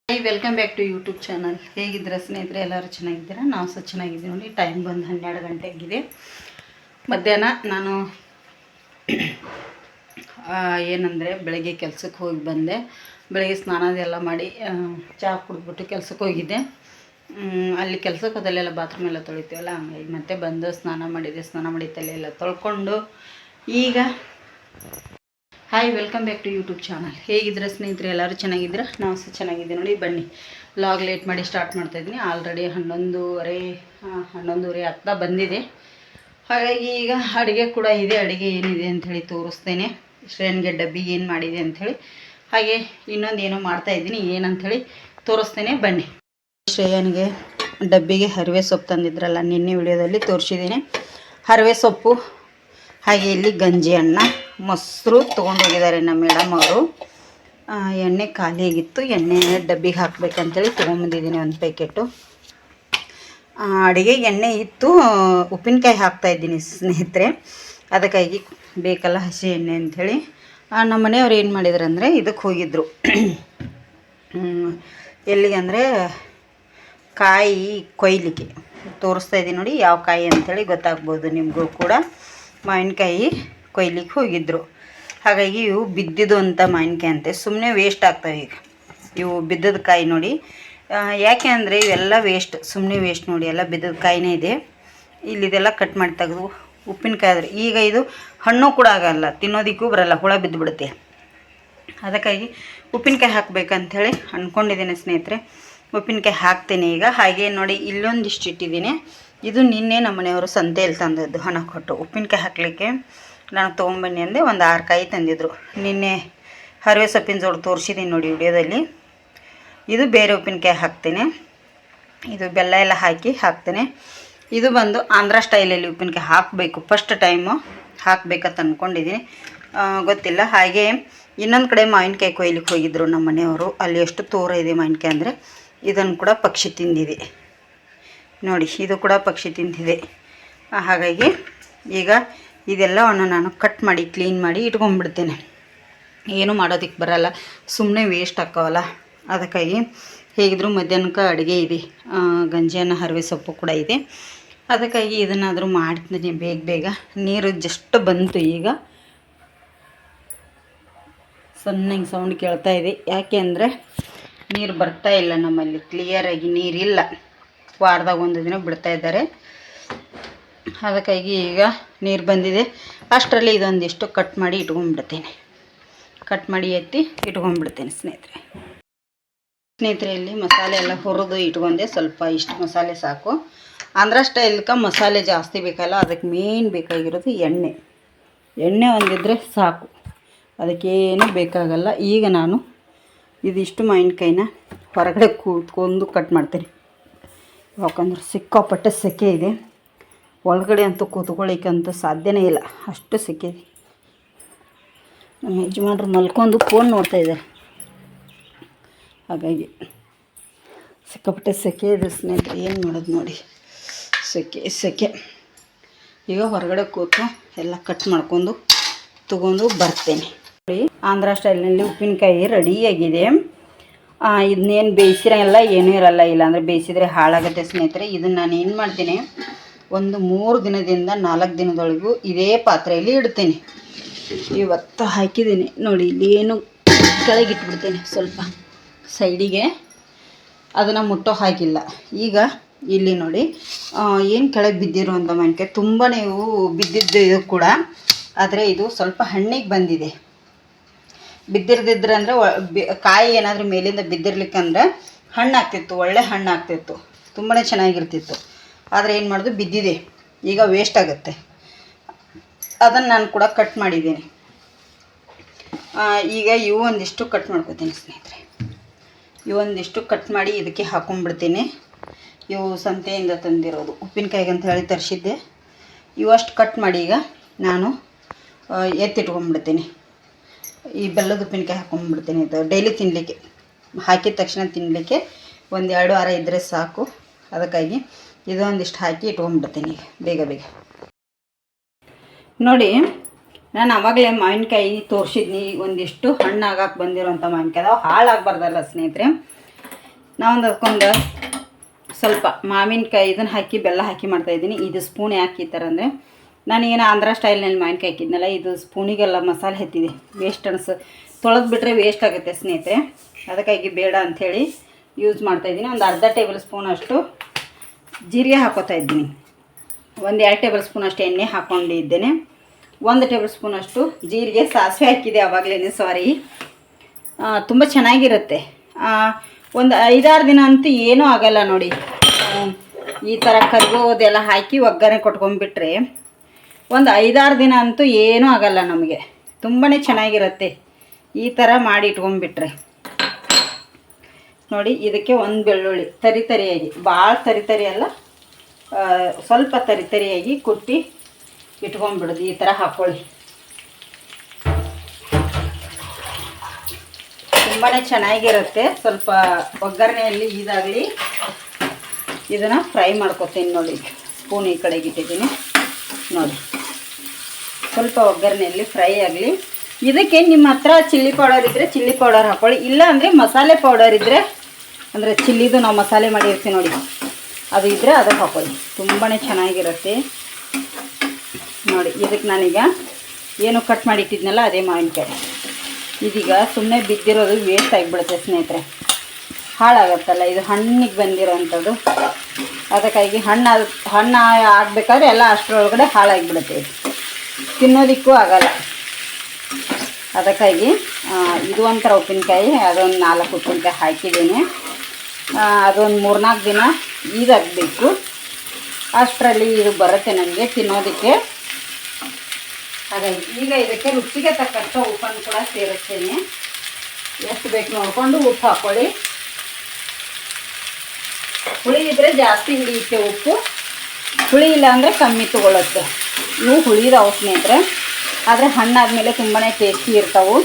Hi welcome back to YouTube channel. ಹೇಗಿದ್ದೀರಾ ಸ್ನೇಹಿತರೆ? ಎಲ್ಲರೂ ಚೆನ್ನಾಗಿದ್ದೀರಾ? ನಾವು ಸಹ ಚೆನ್ನಾಗಿದ್ದೀವಿ ನೋಡಿ. ಟೈಮ್ ಬಂದು 12 ಗಂಟೆ ಆಗಿದೆ. ಮಧ್ಯಾಹ್ನ ನಾನು ಏನಂದರೆ ಬೆಳಗ್ಗೆ ಕೆಲಸಕ್ಕೆ ಹೋಗಿ ಬಂದೆ. ಬೆಳಗ್ಗೆ ಸ್ನಾನದೆಲ್ಲ ಮಾಡಿ ಚಹಾ ಕುಡಿದ್ಬಿಟ್ಟು ಕೆಲಸಕ್ಕೆ ಹೋಗಿದ್ದೆ. ಅಲ್ಲಿ ಕೆಲಸಕ್ಕೆ ಹೋದಲ್ಲೆಲ್ಲ ಬಾತ್ರೂಮ್ ಎಲ್ಲ ತೊಳಿತೀವಲ್ಲ, ಹಂಗಾಗಿ ಮತ್ತೆ ಬಂದು ಸ್ನಾನ ಮಾಡಿ ತಲೆಯೆಲ್ಲ ತೊಳ್ಕೊಂಡು ಈಗ hi welcome back to YouTube channel. ಹೇಗಿದ್ರೆ ಸ್ನೇಹಿತರೆ? ಎಲ್ಲರೂ ಚೆನ್ನಾಗಿದ್ದೀರಾ? ನಾವು ಸಹ ಚೆನ್ನಾಗಿದ್ದೀವಿ ನೋಡಿ. ಬನ್ನಿ, ಲಾಗ್ ಲೇಟ್ ಮಾಡಿ ಸ್ಟಾರ್ಟ್ ಮಾಡ್ತಾಯಿದ್ದೀನಿ. ಆಲ್ರೆಡಿ 11:30 ಆಗ್ತಾ ಬಂದಿದೆ. ಹಾಗಾಗಿ ಈಗ ಅಡುಗೆ ಕೂಡ ಇದೆ. ಅಡುಗೆ ಏನಿದೆ ಅಂಥೇಳಿ ತೋರಿಸ್ತೇನೆ. ಶ್ರೇಯನ್ಗೆ ಡಬ್ಬಿಗೆ ಏನು ಮಾಡಿದೆ ಅಂಥೇಳಿ, ಹಾಗೆ ಇನ್ನೊಂದು ಏನೋ ಮಾಡ್ತಾಯಿದ್ದೀನಿ, ಏನಂಥೇಳಿ ತೋರಿಸ್ತೇನೆ. ಬನ್ನಿ. ಶ್ರೇಯನ್ಗೆ ಡಬ್ಬಿಗೆ ಹರಿವೆ ಸೊಪ್ಪು ತಂದಿದ್ರಲ್ಲ, ನಿನ್ನೆ ವಿಡಿಯೋದಲ್ಲಿ ತೋರಿಸಿದ್ದೀನಿ. ಹರಿವೆ ಸೊಪ್ಪು, ಹಾಗೆ ಇಲ್ಲಿ ಗಂಜಿ ಅನ್ನ, ಮೊಸರು ತೊಗೊಂಡೋಗಿದ್ದಾರೆ ನಮ್ಮ ಮೇಡಮ್ ಅವರು. ಎಣ್ಣೆ ಖಾಲಿ ಆಗಿತ್ತು, ಎಣ್ಣೆ ಡಬ್ಬಿಗೆ ಹಾಕಬೇಕಂತೇಳಿ ತೊಗೊಂಬಂದಿದ್ದೀನಿ ಒಂದು ಪ್ಯಾಕೆಟು. ಅಡುಗೆಗೆ ಎಣ್ಣೆ ಇತ್ತು, ಉಪ್ಪಿನಕಾಯಿ ಹಾಕ್ತಾಯಿದ್ದೀನಿ ಸ್ನೇಹಿತರೆ. ಅದಕ್ಕಾಗಿ ಬೇಕಲ್ಲ ಹಸಿ ಎಣ್ಣೆ ಅಂಥೇಳಿ. ನಮ್ಮ ಮನೆಯವ್ರು ಏನು ಮಾಡಿದ್ರು ಅಂದರೆ ಇದಕ್ಕೆ ಹೋಗಿದ್ದರು. ಎಲ್ಲಿಗೆ ಅಂದರೆ ಕಾಯಿ ಕೊಯ್ಲಿಕ್ಕೆ. ತೋರಿಸ್ತಾಯಿದ್ದೀನಿ ನೋಡಿ, ಯಾವ ಕಾಯಿ ಅಂಥೇಳಿ ಗೊತ್ತಾಗ್ಬೋದು ನಿಮಗೂ ಕೂಡ. ಮಾವಿನಕಾಯಿ ಕೊಯ್ಲಿಕ್ಕೆ ಹೋಗಿದ್ದರು. ಹಾಗಾಗಿ ಇವು ಬಿದ್ದಿದ್ದು ಅಂತ ಮಾವಿನಕಾಯಿ ಅಂತೆ, ಸುಮ್ಮನೆ ವೇಸ್ಟ್ ಆಗ್ತವೆ. ಈಗ ಇವು ಬಿದ್ದದ ಕಾಯಿ ನೋಡಿ, ಯಾಕೆ ಅಂದರೆ ಇವೆಲ್ಲ ವೇಸ್ಟ್, ಸುಮ್ಮನೆ ವೇಸ್ಟ್ ನೋಡಿ. ಎಲ್ಲ ಬಿದ್ದದ ಕಾಯಿನೇ ಇದೆ. ಇಲ್ಲಿದೆಲ್ಲ ಕಟ್ ಮಾಡಿ ತೆಗೆದು ಉಪ್ಪಿನಕಾಯಿ ಆದರೆ ಈಗ ಇದು ಹಣ್ಣು ಕೂಡ ಆಗಲ್ಲ, ತಿನ್ನೋದಕ್ಕೂ ಬರಲ್ಲ, ಹುಳ ಬಿದ್ದುಬಿಡುತ್ತೆ. ಅದಕ್ಕಾಗಿ ಉಪ್ಪಿನಕಾಯಿ ಹಾಕಬೇಕಂಥೇಳಿ ಅಂದ್ಕೊಂಡಿದ್ದೀನಿ ಸ್ನೇಹಿತರೆ. ಉಪ್ಪಿನಕಾಯಿ ಹಾಕ್ತೇನೆ ಈಗ. ಹಾಗೆ ನೋಡಿ, ಇಲ್ಲೊಂದಿಷ್ಟು ಇಟ್ಟಿದ್ದೀನಿ. ಇದು ನಿನ್ನೆ ನಮ್ಮ ಮನೆಯವರು ಸಂತೆಯಲ್ಲಿ ತಂದದ್ದು, ಹಣ ಕೊಟ್ಟು. ಉಪ್ಪಿನಕಾಯಿ ಹಾಕಲಿಕ್ಕೆ ನಾನು ತೊಗೊಂಬನ್ನಿ ಅಂದೆ, ಒಂದು 6 ಕಾಯಿ ತಂದಿದ್ದರು. ನಿನ್ನೆ ಹರಿವೆ ಸೊಪ್ಪಿನ ಜೋಡು ತೋರಿಸಿದ್ದೀನಿ ನೋಡಿ ವಿಡಿಯೋದಲ್ಲಿ. ಇದು ಬೇರೆ ಉಪ್ಪಿನಕಾಯಿ ಹಾಕ್ತೇನೆ. ಇದು ಬೆಲ್ಲ ಎಲ್ಲ ಹಾಕಿ ಹಾಕ್ತೇನೆ. ಇದು ಬಂದು ಆಂಧ್ರ ಸ್ಟೈಲಲ್ಲಿ ಉಪ್ಪಿನಕಾಯಿ ಹಾಕಬೇಕು, ಫಸ್ಟ್ ಟೈಮು ಹಾಕಬೇಕಂತ ಅಂದ್ಕೊಂಡಿದ್ದೀನಿ, ಗೊತ್ತಿಲ್ಲ. ಹಾಗೆ ಇನ್ನೊಂದು ಕಡೆ ಮಾವಿನಕಾಯಿ ಕೊಯ್ಲಿಕ್ಕೆ ಹೋಗಿದ್ದರು ನಮ್ಮ ಮನೆಯವರು. ಅಲ್ಲಿ ಎಷ್ಟು ತೋರ ಇದೆ ಮಾವಿನಕಾಯಿ ಅಂದರೆ, ಇದನ್ನು ಕೂಡ ಪಕ್ಷಿ ತಿಂದಿದೆ ನೋಡಿ. ಇದು ಕೂಡ ಪಕ್ಷಿ ತಿಂದಿದೆ. ಹಾಗಾಗಿ ಈಗ ಇದೆಲ್ಲವನ್ನು ನಾನು ಕಟ್ ಮಾಡಿ ಕ್ಲೀನ್ ಮಾಡಿ ಇಟ್ಕೊಂಡ್ಬಿಡ್ತೇನೆ. ಏನು ಮಾಡೋದಕ್ಕೆ ಬರಲ್ಲ, ಸುಮ್ಮನೆ ವೇಸ್ಟ್ ಆಕ್ಕವಲ್ಲ. ಅದಕ್ಕಾಗಿ ಹೇಗಿದ್ದರೂ ಮಧ್ಯಾಹ್ನಕ್ಕೆ ಅಡುಗೆ ಇದೆ, ಗಂಜಿಯನ್ನು ಹರಿವೆ ಸೊಪ್ಪು ಕೂಡ ಇದೆ. ಅದಕ್ಕಾಗಿ ಇದನ್ನಾದರೂ ಮಾಡ್ತೀನಿ ಬೇಗ. ನೀರು ಜಸ್ಟ್ ಬಂತು ಈಗ. ಸಣ್ಣಗೆ ಸೌಂಡ್ ಕೇಳ್ತಾ ಇದೆ. ಯಾಕೆ ಅಂದರೆ ನೀರು ಬರ್ತಾ ಇಲ್ಲ ನಮ್ಮಲ್ಲಿ, ಕ್ಲಿಯರಾಗಿ ನೀರಿಲ್ಲ. ವಾರದಾಗ ಒಂದು ದಿನ ಬಿಡ್ತಾ ಇದ್ದಾರೆ. ಅದಕ್ಕಾಗಿ ಈಗ ನೀರು ಬಂದಿದೆ. ಅಷ್ಟರಲ್ಲಿ ಇದೊಂದಿಷ್ಟು ಕಟ್ ಮಾಡಿ ಇಟ್ಕೊಂಡ್ಬಿಡ್ತೇನೆ. ಕಟ್ ಮಾಡಿ ಎತ್ತಿ ಇಟ್ಕೊಂಡ್ಬಿಡ್ತೇನೆ ಸ್ನೇಹಿತರೆ. ಇಲ್ಲಿ ಮಸಾಲೆ ಎಲ್ಲ ಹುರಿದು ಇಟ್ಕೊಂಡೆ. ಸ್ವಲ್ಪ ಇಷ್ಟು ಮಸಾಲೆ ಸಾಕು. ಆಂಧ್ರ ಸ್ಟೈಲ್ಗೆ ಮಸಾಲೆ ಜಾಸ್ತಿ ಬೇಕಲ್ಲ, ಅದಕ್ಕೆ ಮೇನ್ ಬೇಕಾಗಿರೋದು ಎಣ್ಣೆ ಒಂದಿದ್ರೆ ಸಾಕು, ಅದಕ್ಕೇನು ಬೇಕಾಗಲ್ಲ. ಈಗ ನಾನು ಇದಿಷ್ಟು ಮಾವಿನಕಾಯಿನ ಹೊರಗಡೆ ಕೂತ್ಕೊಂಡು ಕಟ್ ಮಾಡ್ತೇನೆ. ಯಾಕಂದ್ರೆ ಸಿಕ್ಕಾಪಟ್ಟೆ ಸೆಕೆ ಇದೆ. ಒಳಗಡೆ ಅಂತೂ ಕೂತ್ಕೊಳ್ಳಿಕ್ಕಂತೂ ಸಾಧ್ಯನೇ ಇಲ್ಲ, ಅಷ್ಟು ಸೆಕೆ ಇದೆ. ನಮ್ಮ ಯಜಮಾನ್ರು ಮಲ್ಕೊಂಡು ಫೋನ್ ನೋಡ್ತಾ ಇದ್ದಾರೆ. ಹಾಗಾಗಿ ಸಿಕ್ಕಾಪಟ್ಟೆ ಸೆಕೆ ಇದೆ ಸ್ನೇಹಿತರೆ. ಏನು ಮಾಡೋದು ನೋಡಿ, ಸೆಕೆ. ಈಗ ಹೊರಗಡೆ ಕೂತು ಎಲ್ಲ ಕಟ್ ಮಾಡ್ಕೊಂಡು ತಗೊಂಡು ಬರ್ತೇನೆ. ನೋಡಿ, ಆಂಧ್ರ ಸ್ಟೈಲ್ನಲ್ಲಿ ಉಪ್ಪಿನಕಾಯಿ ರೆಡಿಯಾಗಿದೆ. ಇದನ್ನೇನು ಬೇಯಿಸಿರಲ್ಲ, ಏನೂ ಇರಲ್ಲ. ಇಲ್ಲಾಂದರೆ ಬೇಯಿಸಿದರೆ ಹಾಳಾಗುತ್ತೆ ಸ್ನೇಹಿತರೆ. ಇದನ್ನು ನಾನು ಏನು ಮಾಡ್ತೀನಿ, ಒಂದು 3 ದಿನದಿಂದ 4 ದಿನದೊಳಗೂ ಇದೇ ಪಾತ್ರೆಯಲ್ಲಿ ಇಡ್ತೇನೆ. ಇವತ್ತು ಹಾಕಿದ್ದೀನಿ ನೋಡಿ, ಇಲ್ಲಿ ಏನು ಕೆಳಗಿಟ್ಬಿಡ್ತೇನೆ, ಸ್ವಲ್ಪ ಸೈಡಿಗೆ. ಅದನ್ನು ಮುಟ್ಟೋ ಹಾಕಿಲ್ಲ. ಈಗ ಇಲ್ಲಿ ನೋಡಿ, ಏನು ಕೆಳಗೆ ಬಿದ್ದಿರುವಂಥ ಮಾವಿನಕಾಯಿ ತುಂಬ ಇವು ಬಿದ್ದಿದ್ದು ಇದು ಕೂಡ. ಆದರೆ ಇದು ಸ್ವಲ್ಪ ಹಣ್ಣಿಗೆ ಬಂದಿದೆ. ಬಿದ್ದಿರ್ದಿದ್ರೆ ಅಂದರೆ ಕಾಯಿ ಏನಾದರೂ ಮೇಲಿಂದ ಬಿದ್ದಿರ್ಲಿಕ್ಕಂದ್ರೆ ಹಣ್ಣು ಆಗ್ತಿತ್ತು, ಒಳ್ಳೆ ಹಣ್ಣು ಆಗ್ತಿತ್ತು, ತುಂಬಾ ಚೆನ್ನಾಗಿರ್ತಿತ್ತು. ಆದರೆ ಏನು ಮಾಡೋದು, ಬಿದ್ದಿದೆ. ಈಗ ವೇಸ್ಟ್ ಆಗುತ್ತೆ. ಅದನ್ನು ನಾನು ಕೂಡ ಕಟ್ ಮಾಡಿದ್ದೀನಿ. ಈಗ ಇವು ಒಂದಿಷ್ಟು ಕಟ್ ಮಾಡ್ಕೊತೀನಿ ಸ್ನೇಹಿತರೆ. ಇವೊಂದಿಷ್ಟು ಕಟ್ ಮಾಡಿ ಇದಕ್ಕೆ ಹಾಕೊಂಡ್ಬಿಡ್ತೀನಿ. ಇವು ಸಂತೆಯಿಂದ ತಂದಿರೋದು, ಉಪ್ಪಿನಕಾಯಿಗೆ ಅಂತ ಹೇಳಿ ತರಿಸಿದ್ದೆ. ಇವಷ್ಟು ಕಟ್ ಮಾಡಿ ಈಗ ನಾನು ಎತ್ತಿಟ್ಕೊಂಡ್ಬಿಡ್ತೀನಿ. ಈ ಬೆಲ್ಲದ ಉಪ್ಪಿನಕಾಯಿ ಹಾಕೊಂಡ್ಬಿಡ್ತೀನಿ. ಇದು ಡೈಲಿ ತಿನ್ನಲಿಕ್ಕೆ, ಹಾಕಿದ ತಕ್ಷಣ ತಿನ್ನಲಿಕ್ಕೆ 1-2 ವಾರ ಇದ್ದರೆ ಸಾಕು. ಅದಕ್ಕಾಗಿ ಇದೊಂದಿಷ್ಟು ಹಾಕಿ ಇಟ್ಕೊಂಡ್ಬಿಡ್ತೀನಿ ಬೇಗ. ನೋಡಿ, ನಾನು ಆವಾಗಲೇ ಮಾವಿನಕಾಯಿ ತೋರಿಸಿದ್ನಿ. ಒಂದಿಷ್ಟು ಹಣ್ಣಾಗಕ್ಕೆ ಬಂದಿರೋಂಥ ಮಾವಿನಕಾಯಿ ಅದಾವೆ, ಹಾಳಾಗಬಾರ್ದಲ್ಲ ಸ್ನೇಹಿತರೆ. ನಾವೊಂದು ಅದಕ್ಕೊಂದು ಸ್ವಲ್ಪ ಮಾವಿನಕಾಯಿ ಇದನ್ನು ಹಾಕಿ ಬೆಲ್ಲ ಹಾಕಿ ಮಾಡ್ತಾಯಿದ್ದೀನಿ. ಇದು ಸ್ಪೂನ್ ಯಾಕೆ ಈ ಥರ ಅಂದರೆ ನಾನೇನು ಆಂಧ್ರ ಸ್ಟೈಲ್ನಲ್ಲಿ ಮಾವಿನಕಾಯಿ ಹಾಕಿದ್ನಲ್ಲ, ಇದು ಸ್ಪೂನಿಗೆಲ್ಲ ಮಸಾಲೆ ಹತ್ತಿದೆ, ವೇಸ್ಟ್ ತೊಳೆದು ಬಿಟ್ಟರೆ ವೇಸ್ಟ್ ಆಗುತ್ತೆ ಸ್ನೇಹಿತರೆ. ಅದಕ್ಕಾಗಿ ಬೇಡ ಅಂಥೇಳಿ ಯೂಸ್ ಮಾಡ್ತಾಯಿದ್ದೀನಿ. ಒಂದು ಅರ್ಧ ಟೇಬಲ್ ಸ್ಪೂನ್ ಅಷ್ಟು ಜೀರಿಗೆ ಹಾಕೋತಾ ಇದ್ದೀನಿ. ಒಂದು 2 ಟೇಬಲ್ ಸ್ಪೂನ್ ಅಷ್ಟು ಎಣ್ಣೆ ಹಾಕ್ಕೊಂಡಿದ್ದೇನೆ. 1 ಟೇಬಲ್ ಸ್ಪೂನ್ ಅಷ್ಟು ಜೀರಿಗೆ, ಸಾಸಿವೆ ಹಾಕಿದೆ ಆವಾಗಲೇ, ಸಾರಿ. ತುಂಬ ಚೆನ್ನಾಗಿರುತ್ತೆ. ಒಂದು 5-6 ದಿನ ಅಂತೂ ಏನೂ ಆಗೋಲ್ಲ ನೋಡಿ. ಈ ಥರ ಕರಿಗೋದೆಲ್ಲ ಹಾಕಿ ಒಗ್ಗರಣೆ ಕೊಟ್ಕೊಂಡ್ಬಿಟ್ರೆ ಒಂದು 5-6 ದಿನ ಅಂತೂ ಏನೂ ಆಗೋಲ್ಲ ನಮಗೆ. ತುಂಬಾ ಚೆನ್ನಾಗಿರುತ್ತೆ ಈ ಥರ ಮಾಡಿ ಇಟ್ಕೊಂಡ್ಬಿಟ್ರೆ. ನೋಡಿ, ಇದಕ್ಕೆ ಒಂದು ಬೆಳ್ಳುಳ್ಳಿ ತರಿಯಾಗಿ, ಭಾಳ ತರಿ ಅಲ್ಲ, ಸ್ವಲ್ಪ ತರಿಯಾಗಿ ಕುಟ್ಟಿ ಇಟ್ಕೊಂಡ್ಬಿಡೋದು. ಈ ಥರ ಹಾಕ್ಕೊಳ್ಳಿ, ತುಂಬಾ ಚೆನ್ನಾಗಿರುತ್ತೆ. ಸ್ವಲ್ಪ ಒಗ್ಗರಣೆಯಲ್ಲಿ ಇದಾಗಲಿ ಇದನ್ನು ಫ್ರೈ ಮಾಡ್ಕೊತೀನಿ. ನೋಡಿ, ಸ್ಪೂನ್ ಈ ಕಡೆಗೆ ಇಟ್ಟಿದ್ದೀನಿ. ನೋಡಿ, ಸ್ವಲ್ಪ ಒಗ್ಗರಣೆಯಲ್ಲಿ ಫ್ರೈ ಆಗಲಿ. ಇದಕ್ಕೆ ನಿಮ್ಮ ಹತ್ರ ಚಿಲ್ಲಿ ಪೌಡರ್ ಇದ್ದರೆ ಚಿಲ್ಲಿ ಪೌಡರ್ ಹಾಕ್ಕೊಳ್ಳಿ, ಇಲ್ಲ ಅಂದರೆ ಮಸಾಲೆ ಪೌಡರ್ ಇದ್ದರೆ, ಅಂದರೆ ಚಿಲ್ಲಿದು ನಾವು ಮಸಾಲೆ ಮಾಡಿರ್ತೀವಿ ನೋಡಿ, ಅದು ಇದ್ದರೆ ಅದಕ್ಕೆ ಹಾಕ್ಕೊಳ್ಳಿ, ತುಂಬಾ ಚೆನ್ನಾಗಿರುತ್ತೆ. ನೋಡಿ, ಇದಕ್ಕೆ ನಾನೀಗ ಏನು ಕಟ್ ಮಾಡಿ ಇಟ್ಟಿದ್ನಲ್ಲ ಅದೇ ಮಾವಿನಕಾಯಿ, ಇದೀಗ ಸುಮ್ಮನೆ ಬಿದ್ದಿರೋದು ವೇಸ್ಟ್ ಆಗಿಬಿಡುತ್ತೆ ಸ್ನೇಹಿತರೆ, ಹಾಳಾಗತ್ತಲ್ಲ. ಇದು ಹಣ್ಣಿಗೆ ಬಂದಿರೋವಂಥದ್ದು, ಅದಕ್ಕಾಗಿ ಹಣ್ಣು ಆಗಬೇಕಾದ್ರೆ ಎಲ್ಲ ಅಷ್ಟರೊಳಗಡೆ ಹಾಳಾಗಿಬಿಡುತ್ತೆ, ತಿನ್ನೋದಕ್ಕೂ ಆಗಲ್ಲ. ಅದಕ್ಕಾಗಿ ಇದು ಒಂಥರ ಉಪ್ಪಿನಕಾಯಿ, ಅದೊಂದು 4 ಉಪ್ಪಿನಕಾಯಿ ಹಾಕಿದ್ದೀನಿ. ಅದೊಂದು 3-4 ದಿನ ಇದಾಗಬೇಕು, ಅಷ್ಟರಲ್ಲಿ ಇದು ಬರುತ್ತೆ ನನಗೆ ತಿನ್ನೋದಕ್ಕೆ. ಹಾಗಾಗಿ ಈಗ ಇದಕ್ಕೆ ರುಚಿಗೆ ತಕ್ಕಂಥ ಉಪ್ಪನ್ನು ಕೂಡ ಸೇರಿಸ್ತೇನೆ. ಎಷ್ಟು ಬೇಕು ನೋಡಿಕೊಂಡು ಉಪ್ಪು ಹಾಕ್ಕೊಳ್ಳಿ. ಹುಳಿ ಇದ್ದರೆ ಜಾಸ್ತಿ ಹಿಡಿಯುತ್ತೆ ಉಪ್ಪು, ಹುಳಿ ಇಲ್ಲ ಅಂದರೆ ಕಮ್ಮಿ ತೊಗೊಳುತ್ತೆ. ಇವು ಹುಳಿದಾವು ಸ್ನೇಹಿತರೆ, ಆದರೆ ಹಣ್ಣಾದಮೇಲೆ ತುಂಬಾ ಟೇಸ್ಟಿ ಇರ್ತಾವೆ.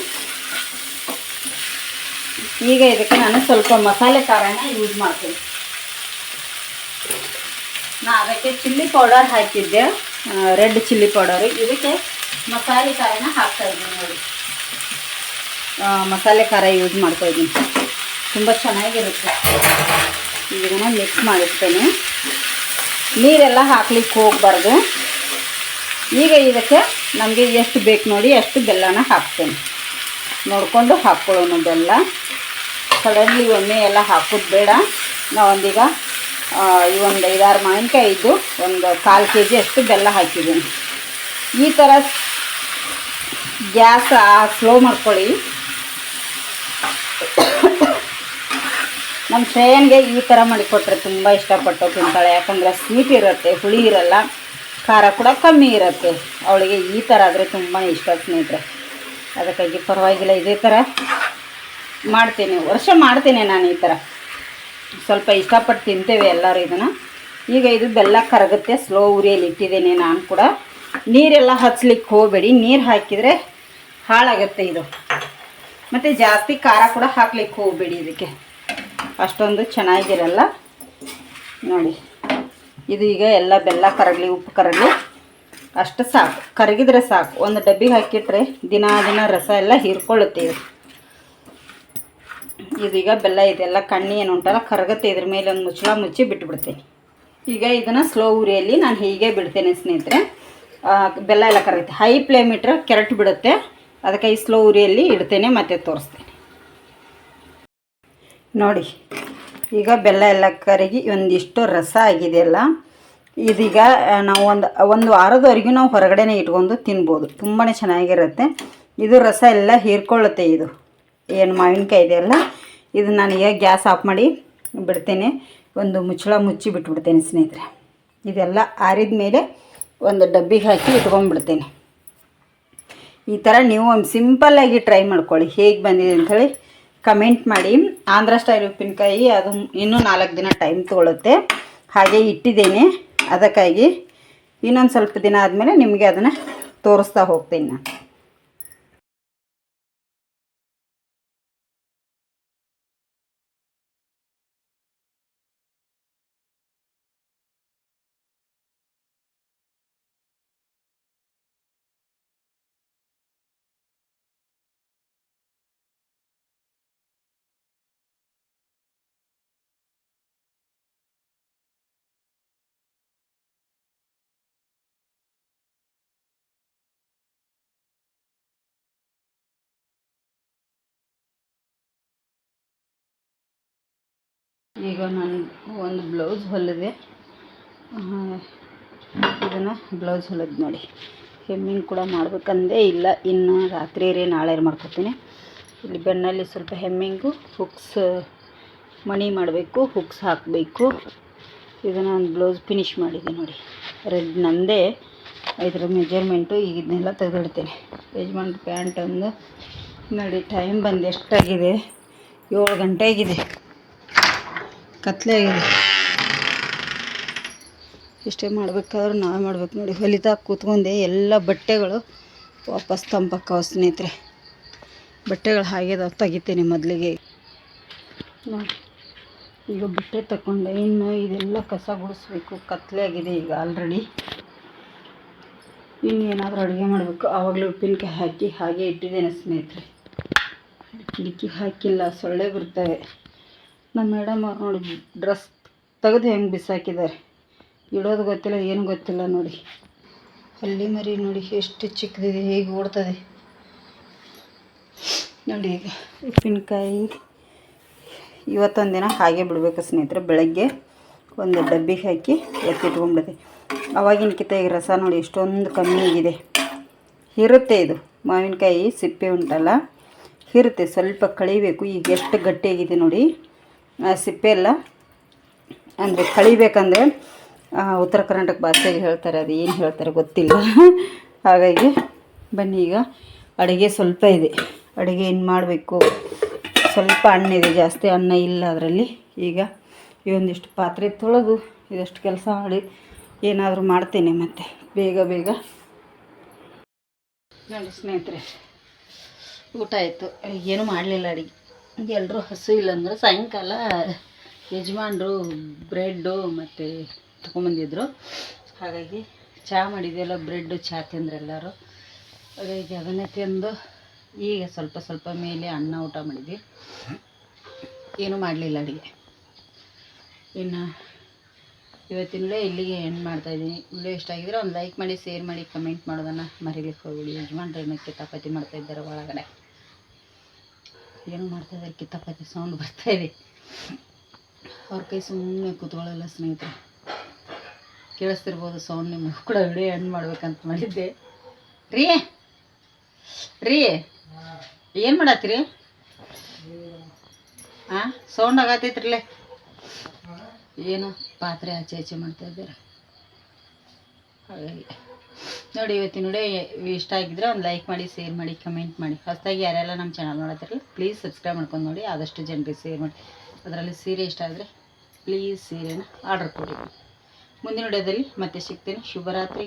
ಈಗ ಇದಕ್ಕೆ ನಾನು ಸ್ವಲ್ಪ ಮಸಾಲೆ ಖಾರನ ಯೂಸ್ ಮಾಡ್ತೀನಿ. ನಾನು ಅದಕ್ಕೆ ಚಿಲ್ಲಿ ಪೌಡರ್ ಹಾಕಿದ್ದೆ, ರೆಡ್ ಚಿಲ್ಲಿ ಪೌಡರು. ಇದಕ್ಕೆ ಮಸಾಲೆ ಖಾರನ ಹಾಕ್ತಾಯಿದ್ದೀನಿ. ನೋಡಿ, ಮಸಾಲೆ ಖಾರ ಯೂಸ್ ಮಾಡ್ತಾಯಿದ್ದೀನಿ, ತುಂಬ ಚೆನ್ನಾಗಿರುತ್ತೆ. ಇದನ್ನು ಮಿಕ್ಸ್ ಮಾಡಿಸ್ತೇನೆ, ನೀರೆಲ್ಲ ಹಾಕ್ಲಿಕ್ಕೆ ಹೋಗಬಾರ್ದು. ಈಗ ಇದಕ್ಕೆ ನಮಗೆ ಎಷ್ಟು ಬೇಕು ನೋಡಿ ಅಷ್ಟು ಬೆಲ್ಲನ ಹಾಕ್ತೇನೆ, ನೋಡಿಕೊಂಡು ಹಾಕ್ಕೊಳ್ಳೋಣ. ಬೆಲ್ಲ ಸಡನ್ಲಿ ಒಮ್ಮೆ ಎಲ್ಲ ಹಾಕೋದು ಬೇಡ. ನಾವೊಂದೀಗ ಈ ಒಂದು 5-6 ಮಾವಿನಕಾಯಿ ಇದ್ದು ಒಂದು 1/4 kg ಅಷ್ಟು ಬೆಲ್ಲ ಹಾಕಿದ್ದೀನಿ. ಈ ಥರ ಗ್ಯಾಸ್ ಸ್ಲೋ ಮಾಡ್ಕೊಳ್ಳಿ. ನಮ್ಮ ಶ್ರೇಯನ್ಗೆ ಈ ಥರ ಮಾಡಿಕೊಟ್ರೆ ತುಂಬ ಇಷ್ಟಪಟ್ಟು ತಿಂತಾಳೆ, ಯಾಕಂದರೆ ಸ್ವೀಟ್ ಇರುತ್ತೆ, ಹುಳಿ ಇರಲ್ಲ, ಖಾರ ಕೂಡ ಕಮ್ಮಿ ಇರುತ್ತೆ. ಅವಳಿಗೆ ಈ ಥರ ಆದರೆ ತುಂಬಾ ಇಷ್ಟ ಸ್ನೇಹಿತರೆ. ಅದಕ್ಕಾಗಿ ಪರವಾಗಿಲ್ಲ, ಇದೇ ಥರ ಮಾಡ್ತೇನೆ, ವರ್ಷ ಮಾಡ್ತೇನೆ ನಾನು. ಈ ಥರ ಸ್ವಲ್ಪ ಇಷ್ಟಪಟ್ಟು ತಿಂತೇವೆ ಎಲ್ಲರೂ ಇದನ್ನು. ಈಗ ಇದು ಬೆಲ್ಲ ಕರಗುತ್ತೆ, ಸ್ಲೋ ಉರಿಯಲ್ಲಿ ಇಟ್ಟಿದ್ದೇನೆ ನಾನು ಕೂಡ. ನೀರೆಲ್ಲ ಹಚ್ಚಲಿಕ್ಕೆ ಹೋಗಬೇಡಿ, ನೀರು ಹಾಕಿದರೆ ಹಾಳಾಗುತ್ತೆ ಇದು. ಮತ್ತು ಜಾಸ್ತಿ ಖಾರ ಕೂಡ ಹಾಕ್ಲಿಕ್ಕೆ ಹೋಗಬೇಡಿ, ಇದಕ್ಕೆ ಅಷ್ಟೊಂದು ಚೆನ್ನಾಗಿರಲ್ಲ. ನೋಡಿ, ಇದು ಈಗ ಎಲ್ಲ ಬೆಲ್ಲ ಕರಗಲಿ, ಉಪ್ಪು ಕರಗಲಿ, ಅಷ್ಟು ಸಾಕು. ಕರಗಿದ್ರೆ ಸಾಕು. ಒಂದು ಡಬ್ಬಿಗೆ ಹಾಕಿಟ್ರೆ ದಿನ ರಸ ಎಲ್ಲ ಹೀರ್ಕೊಳ್ಳುತ್ತೆ ಇದು. ಇದೀಗ ಬೆಲ್ಲ ಇದೆಲ್ಲ ಕಣ್ಣಿ ಏನು ಉಂಟಲ್ಲ ಕರಗುತ್ತೆ, ಇದ್ರ ಮೇಲೆ ಒಂದು ಮುಚ್ಚಳ ಮುಚ್ಚಿ ಬಿಟ್ಟುಬಿಡ್ತೇನೆ. ಈಗ ಇದನ್ನು ಸ್ಲೋ ಉರಿಯಲ್ಲಿ ನಾನು ಹೀಗೆ ಬಿಡ್ತೇನೆ ಸ್ನೇಹಿತರೆ. ಬೆಲ್ಲ ಎಲ್ಲ ಕರಗುತ್ತೆ, ಹೈ ಫ್ಲೇಮ್ ಇಟ್ಟರೆ ಕೆರಟು ಬಿಡುತ್ತೆ. ಅದಕ್ಕೆ ಈ ಸ್ಲೋ ಉರಿಯಲ್ಲಿ ಇಡ್ತೇನೆ, ಮತ್ತೆ ತೋರಿಸ್ತೇನೆ. ನೋಡಿ, ಈಗ ಬೆಲ್ಲ ಎಲ್ಲ ಕರಗಿ ಒಂದಿಷ್ಟು ರಸ ಆಗಿದೆಯಲ್ಲ, ಇದೀಗ ನಾವು ಒಂದು ವಾರದವರೆಗೂ ನಾವು ಹೊರಗಡೆನೇ ಇಟ್ಕೊಂಡು ತಿನ್ಬೋದು, ತುಂಬಾ ಚೆನ್ನಾಗಿರುತ್ತೆ. ಇದು ರಸ ಎಲ್ಲ ಹೀರ್ಕೊಳ್ಳುತ್ತೆ. ಇದು ಏನು ಮಾವಿನಕಾಯಿ ಇದೆಯಲ್ಲ, ಇದು ನಾನೀಗ ಗ್ಯಾಸ್ ಆಫ್ ಮಾಡಿ ಬಿಡ್ತೇನೆ, ಒಂದು ಮುಚ್ಚಳ ಮುಚ್ಚಿ ಬಿಟ್ಬಿಡ್ತೇನೆ ಸ್ನೇಹಿತರೆ. ಇದೆಲ್ಲ ಆರಿದ ಮೇಲೆ ಒಂದು ಡಬ್ಬಿಗೆ ಹಾಕಿ ಇಟ್ಕೊಂಡ್ಬಿಡ್ತೇನೆ. ಈ ಥರ ನೀವು ಒಂದು ಸಿಂಪಲ್ಲಾಗಿ ಟ್ರೈ ಮಾಡ್ಕೊಳ್ಳಿ, ಹೇಗೆ ಬಂದಿದೆ ಅಂಥೇಳಿ ಕಮೆಂಟ್ ಮಾಡಿ. ಆಂಧ್ರ ಸ್ಟೈಲ್ ಉಪ್ಪಿನಕಾಯಿ ಅದು ಇನ್ನೂ 4 ದಿನ ಟೈಮ್ ತೊಗೊಳುತ್ತೆ, ಹಾಗೆ ಇಟ್ಟಿದ್ದೇನೆ. ಅದಕ್ಕಾಗಿ ಇನ್ನೊಂದು ಸ್ವಲ್ಪ ದಿನ ಆದಮೇಲೆ ನಿಮಗೆ ಅದನ್ನು ತೋರಿಸ್ತಾ ಹೋಗ್ತೀನಿ ನಾನು. ಈಗ ನಾನು ಒಂದು ಬ್ಲೌಸ್ ಹೊಲಿದೆ, ಇದನ್ನು ಬ್ಲೌಸ್ ಹೊಲಿದ್ ನೋಡಿ. ಹೆಮ್ಮಿಂಗ್ ಕೂಡ ಮಾಡ್ಬೇಕಂದೇ ಇಲ್ಲ, ಇನ್ನು ರಾತ್ರಿ ನಾಳೆ ಮಾಡ್ಕೊತೀನಿ. ಇಲ್ಲಿ ಬೆನ್ನಲ್ಲಿ ಸ್ವಲ್ಪ ಹೆಮ್ಮಿಂಗು, ಹುಕ್ಸ್ ಮಣಿ ಮಾಡಬೇಕು, ಹುಕ್ಸ್ ಹಾಕಬೇಕು. ಇದನ್ನು ಒಂದು ಬ್ಲೌಸ್ ಫಿನಿಶ್ ಮಾಡಿದೆ ನೋಡಿ. ರೆಡ್ ನಂದೇ ಇದರ ಮೆಜರ್ಮೆಂಟು. ಈಗ ಇದನ್ನೆಲ್ಲ ತೆಗೆದಿಡ್ತೇನೆ. ಯಜಮಾನ್ ಪ್ಯಾಂಟ್ ಒಂದು ನೋಡಿ. ಟೈಮ್ ಬಂದು ಎಷ್ಟಾಗಿದೆ, 7 ಗಂಟೆ ಆಗಿದೆ, ಕತ್ಲೆ ಆಗಿದೆ. ಇಷ್ಟೇ ಮಾಡಬೇಕಾದ್ರೆ ನಾವೇ ಮಾಡ್ಬೇಕು ನೋಡಿ. ಹೊಲಿತಾ ಕೂತ್ಕೊಂಡೆ ಎಲ್ಲ ಬಟ್ಟೆಗಳು ವಾಪಸ್ ತಂಪಕ್ಕಾವ ಸ್ನೇಹಿತರೆ. ಬಟ್ಟೆಗಳು ಹಾಗೆ ತೆಗಿತೀನಿ ಮೊದಲಿಗೆ ನೋಡಿ. ಈಗ ಬಟ್ಟೆ ತಗೊಂಡೆ, ಇನ್ನು ಇದೆಲ್ಲ ಕಸ ಗುಡಿಸ್ಬೇಕು. ಕತ್ಲೆ ಆಗಿದೆ ಈಗ ಆಲ್ರೆಡಿ. ಇನ್ನೇನಾದರೂ ಅಡುಗೆ ಮಾಡಬೇಕು. ಆವಾಗಲೇ ಉಪ್ಪಿನಕಾಯಿ ಹಾಕಿ ಹಾಗೆ ಇಟ್ಟಿದ್ದೇನೆ ಸ್ನೇಹಿತರೆ. ಕಿಟಕಿ ಹಾಕಿಲ್ಲ, ಸೊಳ್ಳೆ ಬರ್ತವೆ. ನಮ್ಮ ಮೇಡಮ್ ಅವ್ರು ನೋಡಿ ಡ್ರೆಸ್ ತೆಗೆದು ಹೆಂಗೆ ಬಿಸಾಕಿದ್ದಾರೆ, ಇಡೋದು ಗೊತ್ತಿಲ್ಲ, ಏನು ಗೊತ್ತಿಲ್ಲ ನೋಡಿ. ಹಳ್ಳಿ ಮರಿ ನೋಡಿ ಎಷ್ಟು ಚಿಕ್ಕದಿದೆ, ಹೇಗೆ ಓಡ್ತದೆ ನೋಡಿ. ಈಗ ಉಪ್ಪಿನಕಾಯಿ ಇವತ್ತೊಂದು ದಿನ ಹಾಗೆ ಬಿಡಬೇಕು ಸ್ನೇಹಿತರೆ. ಬೆಳಗ್ಗೆ ಒಂದು ಡಬ್ಬಿಗೆ ಹಾಕಿ ಎತ್ತಿಟ್ಕೊಂಡ್ಬಿಡುತ್ತೆ. ಅವಾಗಿನಕ್ಕಿಂತ ಈಗ ರಸ ನೋಡಿ ಎಷ್ಟೊಂದು ಕಮ್ಮಿ ಆಗಿದೆ. ಇರುತ್ತೆ ಇದು ಮಾವಿನಕಾಯಿ ಸಿಪ್ಪೆ ಉಂಟಲ್ಲ, ಇರುತ್ತೆ, ಸ್ವಲ್ಪ ಕಳಿಬೇಕು. ಈಗ ಎಷ್ಟು ಗಟ್ಟಿಯಾಗಿದೆ ನೋಡಿ ಆ ಸಿಪ್ಪೆ ಎಲ್ಲ. ಅಂದರೆ ಕಳಿಬೇಕಂದ್ರೆ ಉತ್ತರ ಕರ್ನಾಟಕ ಭಾಷೆಗೆ ಹೇಳ್ತಾರೆ, ಅದು ಏನು ಹೇಳ್ತಾರೆ ಗೊತ್ತಿಲ್ಲ. ಹಾಗಾಗಿ ಬನ್ನಿ, ಈಗ ಅಡುಗೆ ಸ್ವಲ್ಪ ಇದೆ, ಅಡುಗೆ ಏನು ಮಾಡಬೇಕು. ಸ್ವಲ್ಪ ಅನ್ನ ಇದೆ, ಜಾಸ್ತಿ ಅನ್ನ ಇಲ್ಲ ಅದರಲ್ಲಿ. ಈಗ ಈ ಒಂದಿಷ್ಟು ಪಾತ್ರೆ ತೊಳೆದು ಇದಷ್ಟು ಕೆಲಸ ಮಾಡಿ ಏನಾದರೂ ಮಾಡ್ತೇನೆ ಮತ್ತೆ ಬೇಗ ಬೇಗ ನೋಡಿ ಸ್ನೇಹಿತರೆ. ಊಟ ಆಯಿತು, ಏನೂ ಮಾಡಲಿಲ್ಲ ಅಡುಗೆ. ಎಲ್ಲರೂ ಹಸು ಇಲ್ಲಾಂದ್ರೆ ಸಾಯಂಕಾಲ ಯಜಮಾನ್ರು ಬ್ರೆಡ್ಡು ಮತ್ತು ತೊಗೊಂಬಂದಿದ್ರು. ಹಾಗಾಗಿ ಚಹಾ ಮಾಡಿದೆಯಲ್ಲ, ಬ್ರೆಡ್ಡು ಚಹಾ ತಿಂದ್ರು ಎಲ್ಲರೂ. ಹಾಗಾಗಿ ಅದನ್ನೇ ತಿಂದು ಈಗ ಸ್ವಲ್ಪ ಮೇಲೆ ಅನ್ನ ಊಟ ಮಾಡಿದ್ವಿ. ಏನೂ ಮಾಡಲಿಲ್ಲ ಅಡುಗೆ. ಇನ್ನು ಇವತ್ತಿನ ವಿಡಿಯೋ ಇಲ್ಲಿಗೆ ಎಂಡ್ ಮಾಡ್ತಾಯಿದ್ದೀನಿ. ವಿಡಿಯೋ ಇಷ್ಟ ಆಗಿದ್ರೆ ಒಂದು ಲೈಕ್ ಮಾಡಿ, ಶೇರ್ ಮಾಡಿ, ಕಮೆಂಟ್ ಮಾಡೋದನ್ನು ಮರೀಲಿಕ್ಕೆ ಹೋಗ್ಬಿಡಿ. ಯಜಮಾನ್ರು ಏನೋ ಕಿತಾಪತಿ ಮಾಡ್ತಾಯಿದ್ದಾರೆ ಒಳಗಡೆ. ಏನು ಮಾಡ್ತಾಯಿದ್ದಾರೆ, ಕಿತಾಪತಿ ಸೌಂಡ್ ಬರ್ತಾಯಿದೆ. ಅವ್ರ ಕೈ ಸುಮ್ಮನೆ ಕೂತ್ಕೊಳ್ಳಲ್ಲ ಸ್ನೇಹಿತರೆ. ಕೇಳಿಸ್ತಿರ್ಬೋದು ಸೌಂಡ್. ನಿಮಗೆ ಕೂಡ ವಿಡಿಯೋ ಎಂಡ್ ಮಾಡ್ಬೇಕಂತ ಮಾಡಿದ್ದೆ. ರೀ ಏನು ಮಾಡತ್ತೀರಿ? ಸೌಂಡ್ ಆಗತ್ತೈತ್ರಿಲೇ. ಏನು ಪಾತ್ರೆ ಆಚೆ ಮಾಡ್ತಾಯಿದ್ದಾರೆ. ಹಾಗಾಗಿ ನೋಡಿ, ಇವತ್ತಿನ ವಿಡಿಯೋ ಇಷ್ಟ ಆಗಿದ್ರೆ ಒಂದು ಲೈಕ್ ಮಾಡಿ, ಶೇರ್ ಮಾಡಿ, ಕಮೆಂಟ್ ಮಾಡಿ. ಹೊಸದಾಗಿ ಯಾರೆಲ್ಲ ನಮ್ಮ ಚಾನಲ್ ನೋಡತ್ತಿರಲ್ಲ ಪ್ಲೀಸ್ ಸಬ್ಸ್ಕ್ರೈಬ್ ಮಾಡ್ಕೊಂಡು ನೋಡಿ. ಆದಷ್ಟು ಜನರಿಗೆ ಶೇರ್ ಮಾಡಿ. ಅದರಲ್ಲಿ ಸೀರೆ ಇಷ್ಟ ಆದರೆ ಪ್ಲೀಸ್ ಸೀರೆನ ಆರ್ಡರ್ ಕೊಡಿ. ಮುಂದಿನ ವಿಡಿಯೋದಲ್ಲಿ ಮತ್ತೆ ಸಿಗ್ತೀನಿ. ಶುಭರಾತ್ರಿ.